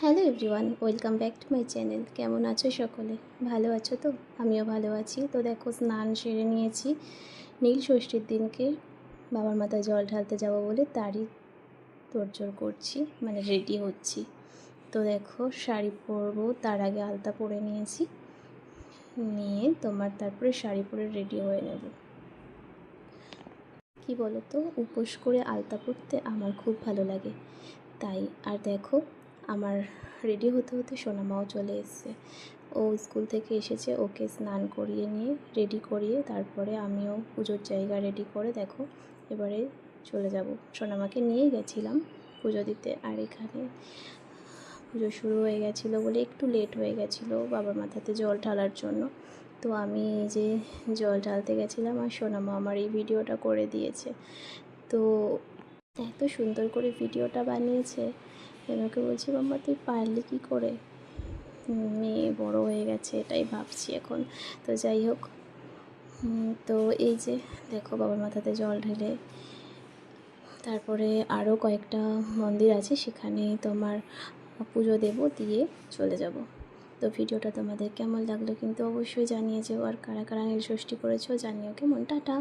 Hello everyone, welcome back to my channel. কেমন আছো সকলে? ভালো আছো তো? আমিও ভালো আছি। তো দেখো, স্নান সেরে নিয়েছি। নীল ষষ্ঠীর দিনকে বাবার মাথায় জল ঢালতে যাব বলে তারই তোড়জোড় করছি, মানে রেডি হচ্ছি। তো দেখো, শাড়ি পরবো, তার আগে আলতা পরে নিয়েছি, নিয়ে তারপরে শাড়ি পরে রেডি হয়ে নেব। কি বলো তো, উপোস করে আলতা পরতে আমার খুব ভালো লাগে তাই। আর দেখো, আমার রেডি হতে হতে সোনামাও চলে এসেছে। ও স্কুল থেকে এসেছে, ওকে স্নান করিয়ে নিয়ে রেডি করিয়ে তারপরে আমিও পুজোর জায়গা রেডি করে দেখো এবারে চলে যাব। সোনামাকে নিয়েই গেছিলাম পুজো দিতে, আর এখানে পুজো শুরু হয়ে গেছিলো বলে একটু লেট হয়ে গেছিলো বাবার মাথাতে জল ঢালার জন্য। তো আমি এই যে জল ঢালতে গেছিলাম আর সোনামা আমার এই ভিডিওটা করে দিয়েছে। তো এত সুন্দর করে ভিডিওটা বানিয়েছে, আমি ওকে বলছি, মাম্মা তুই পারলি কী করে? মেয়ে বড় হয়ে গেছে এটাই ভাবছি এখন। তো যাই হোক, তো এই যে দেখো বাবার মাথাতে জল ঢেলে তারপরে আরও কয়েকটা মন্দির আছে, সেখানে পুজো দেব, দিয়ে চলে যাব। তো ভিডিওটা তোমাদের কেমন লাগলো কিন্তু অবশ্যই জানিয়ে যেও, আর কারা কারা নীল ষষ্ঠী করেছো জানিও। কেমন? টাটা।